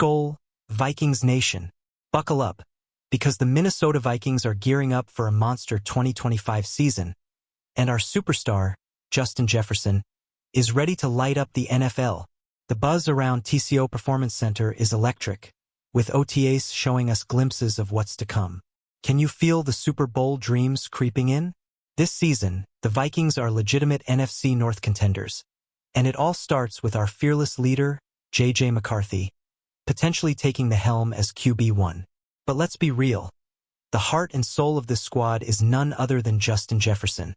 Skol, Vikings Nation. Buckle up, because the Minnesota Vikings are gearing up for a monster 2025 season, and our superstar, Justin Jefferson, is ready to light up the NFL. The buzz around TCO Performance Center is electric, with OTAs showing us glimpses of what's to come. Can you feel the Super Bowl dreams creeping in? This season, the Vikings are legitimate NFC North contenders, and it all starts with our fearless leader, J.J. McCarthy, potentially taking the helm as QB1. But let's be real. The heart and soul of this squad is none other than Justin Jefferson,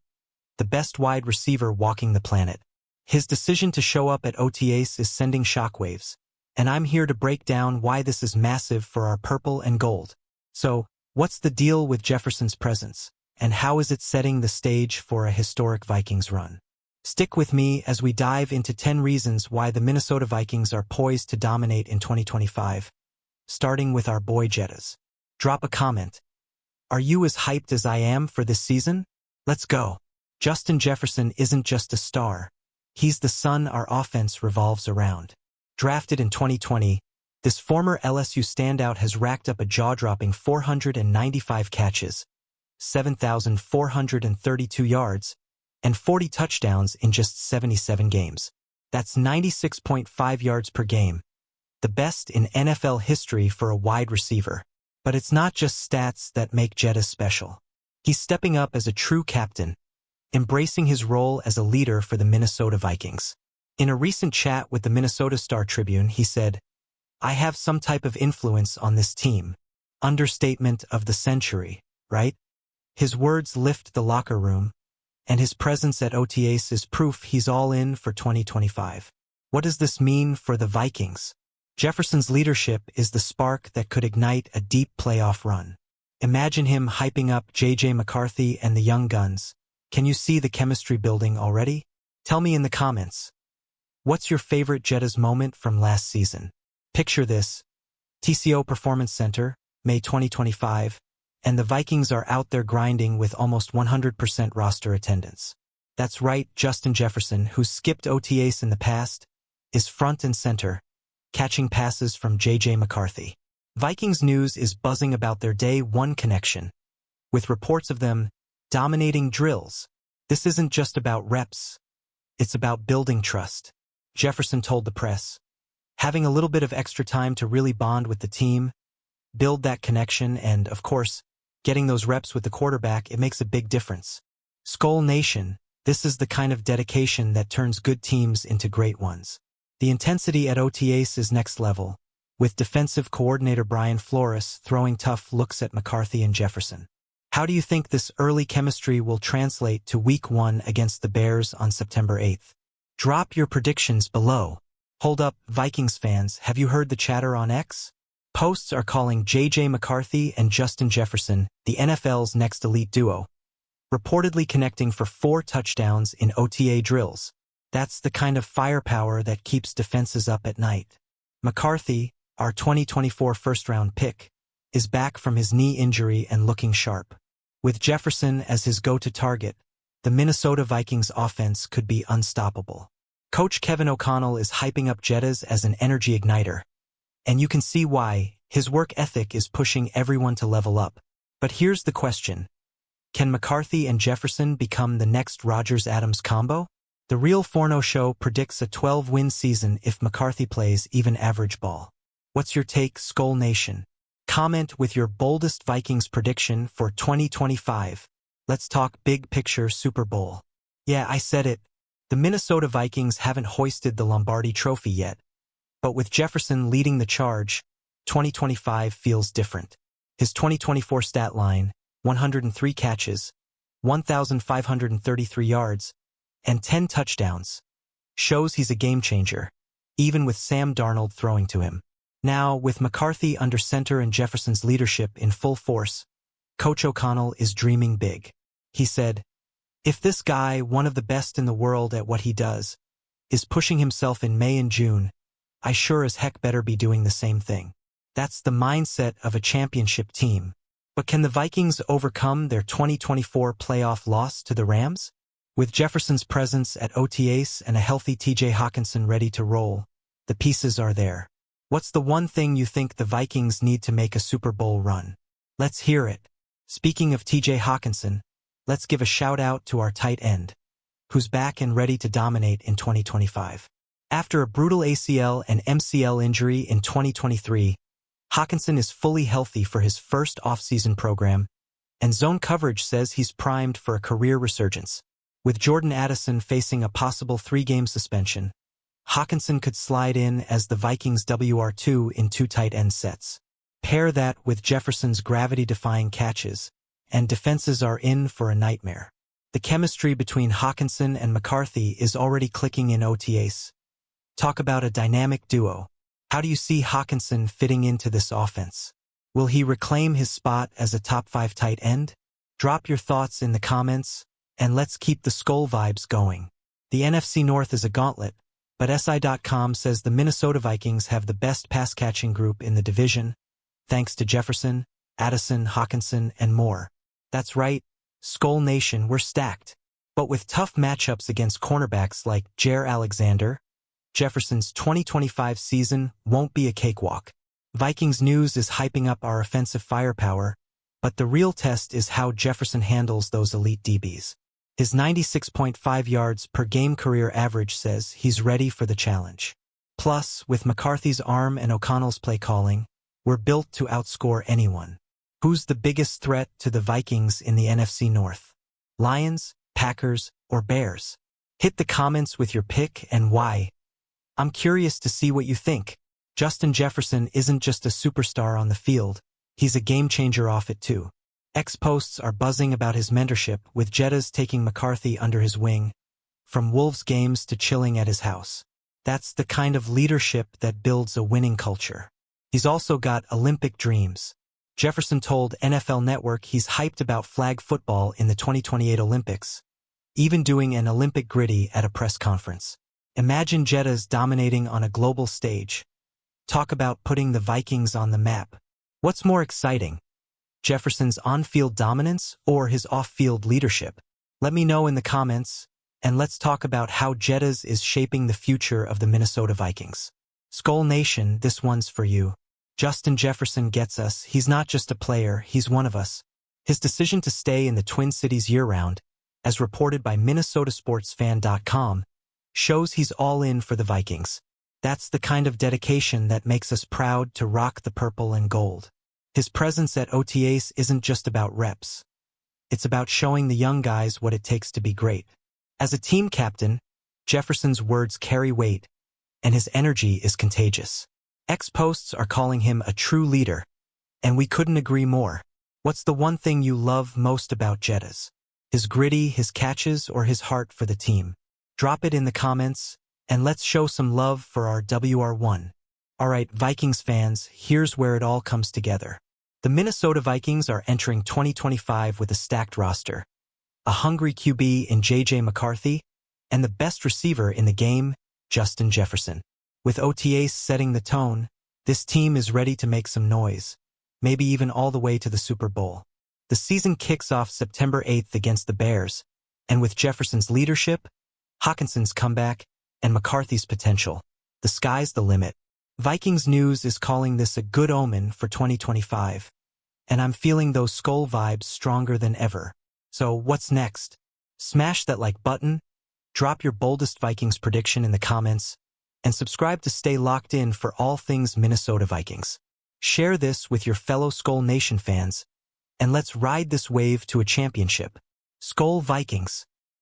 the best wide receiver walking the planet. His decision to show up at OTAs is sending shockwaves, and I'm here to break down why this is massive for our purple and gold. So, what's the deal with Jefferson's presence, and how is it setting the stage for a historic Vikings run? Stick with me as we dive into 10 reasons why the Minnesota Vikings are poised to dominate in 2025, starting with our boy Jettas. Drop a comment. Are you as hyped as I am for this season? Let's go. Justin Jefferson isn't just a star. He's the sun our offense revolves around. Drafted in 2020, this former LSU standout has racked up a jaw-dropping 495 catches, 7,432 yards, and 40 touchdowns in just 77 games. That's 96.5 yards per game, the best in NFL history for a wide receiver. But it's not just stats that make Jettas special. He's stepping up as a true captain, embracing his role as a leader for the Minnesota Vikings. In a recent chat with the Minnesota Star-Tribune, he said, "I have some type of influence on this team." Understatement of the century, right? His words lift the locker room, and his presence at OTAs is proof he's all in for 2025. What does this mean for the Vikings? Jefferson's leadership is the spark that could ignite a deep playoff run. Imagine him hyping up J.J. McCarthy and the young guns. Can you see the chemistry building already? Tell me in the comments. What's your favorite Jettas moment from last season? Picture this. TCO Performance Center, May 2025, and the Vikings are out there grinding with almost 100% roster attendance. That's right, Justin Jefferson, who's skipped OTAs in the past, is front and center, catching passes from J.J. McCarthy. Vikings news is buzzing about their day one connection, with reports of them dominating drills. This isn't just about reps, it's about building trust. Jefferson told the press, having a little bit of extra time to really bond with the team, build that connection, and, of course, getting those reps with the quarterback, it makes a big difference. Skol Nation, this is the kind of dedication that turns good teams into great ones. The intensity at OTAs is next level, with defensive coordinator Brian Flores throwing tough looks at McCarthy and Jefferson. How do you think this early chemistry will translate to Week 1 against the Bears on September 8th? Drop your predictions below. Hold up, Vikings fans, have you heard the chatter on X? Posts are calling J.J. McCarthy and Justin Jefferson the NFL's next elite duo, reportedly connecting for 4 touchdowns in OTA drills. That's the kind of firepower that keeps defenses up at night. McCarthy, our 2024 first-round pick, is back from his knee injury and looking sharp. With Jefferson as his go-to target, the Minnesota Vikings offense could be unstoppable. Coach Kevin O'Connell is hyping up Jettas as an energy igniter, and you can see why. His work ethic is pushing everyone to level up. But here's the question. Can McCarthy and Jefferson become the next Rodgers-Adams combo? The Real Forno Show predicts a 12-win season if McCarthy plays even average ball. What's your take, Skol Nation? Comment with your boldest Vikings prediction for 2025. Let's talk big picture Super Bowl. Yeah, I said it. The Minnesota Vikings haven't hoisted the Lombardi Trophy yet. But with Jefferson leading the charge, 2025 feels different. His 2024 stat line, 103 catches, 1,533 yards, and 10 touchdowns, shows he's a game-changer, even with Sam Darnold throwing to him. Now, with McCarthy under center and Jefferson's leadership in full force, Coach O'Connell is dreaming big. He said, "If this guy, one of the best in the world at what he does, is pushing himself in May and June, I sure as heck better be doing the same thing." That's the mindset of a championship team. But can the Vikings overcome their 2024 playoff loss to the Rams? With Jefferson's presence at OTAs and a healthy TJ Hawkinson ready to roll, the pieces are there. What's the one thing you think the Vikings need to make a Super Bowl run? Let's hear it. Speaking of TJ Hawkinson, let's give a shout out to our tight end, who's back and ready to dominate in 2025. After a brutal ACL and MCL injury in 2023, Hawkinson is fully healthy for his first offseason program, and zone coverage says he's primed for a career resurgence. With Jordan Addison facing a possible 3-game suspension, Hawkinson could slide in as the Vikings' WR2 in 2 tight end sets. Pair that with Jefferson's gravity-defying catches, and defenses are in for a nightmare. The chemistry between Hawkinson and McCarthy is already clicking in OTAs. Talk about a dynamic duo. How do you see Hawkinson fitting into this offense? Will he reclaim his spot as a top 5 tight end? Drop your thoughts in the comments, and let's keep the Skol vibes going. The NFC North is a gauntlet, but SI.com says the Minnesota Vikings have the best pass-catching group in the division, thanks to Jefferson, Addison, Hawkinson, and more. That's right, Skol Nation, we're stacked. But with tough matchups against cornerbacks like Jaire Alexander, Jefferson's 2025 season won't be a cakewalk. Vikings News is hyping up our offensive firepower, but the real test is how Jefferson handles those elite DBs. His 96.5 yards per game career average says he's ready for the challenge. Plus, with McCarthy's arm and O'Connell's play calling, we're built to outscore anyone. Who's the biggest threat to the Vikings in the NFC North? Lions, Packers, or Bears? Hit the comments with your pick and why. I'm curious to see what you think. Justin Jefferson isn't just a superstar on the field, he's a game-changer off it too. X-posts are buzzing about his mentorship, with Jettas taking McCarthy under his wing, from Wolves games to chilling at his house. That's the kind of leadership that builds a winning culture. He's also got Olympic dreams. Jefferson told NFL Network he's hyped about flag football in the 2028 Olympics, even doing an Olympic gritty at a press conference. Imagine Jettas dominating on a global stage. Talk about putting the Vikings on the map. What's more exciting? Jefferson's on-field dominance or his off-field leadership? Let me know in the comments, and let's talk about how Jettas is shaping the future of the Minnesota Vikings. Skol Nation, this one's for you. Justin Jefferson gets us. He's not just a player, he's one of us. His decision to stay in the Twin Cities year-round, as reported by MinnesotaSportsFan.com, shows he's all in for the Vikings. That's the kind of dedication that makes us proud to rock the purple and gold. His presence at OTAs isn't just about reps. It's about showing the young guys what it takes to be great. As a team captain, Jefferson's words carry weight, and his energy is contagious. X-posts are calling him a true leader, and we couldn't agree more. What's the one thing you love most about Jettas? His gritty, his catches, or his heart for the team? Drop it in the comments, and let's show some love for our WR1. Alright, Vikings fans, here's where it all comes together. The Minnesota Vikings are entering 2025 with a stacked roster, a hungry QB in J.J. McCarthy, and the best receiver in the game, Justin Jefferson. With OTAs setting the tone, this team is ready to make some noise, maybe even all the way to the Super Bowl. The season kicks off September 8th against the Bears, and with Jefferson's leadership, Hawkinson's comeback, and McCarthy's potential, the sky's the limit. Vikings News is calling this a good omen for 2025, and I'm feeling those Skol vibes stronger than ever. So what's next? Smash that like button, drop your boldest Vikings prediction in the comments, and subscribe to stay locked in for all things Minnesota Vikings. Share this with your fellow Skol Nation fans, and let's ride this wave to a championship. Skol Vikings!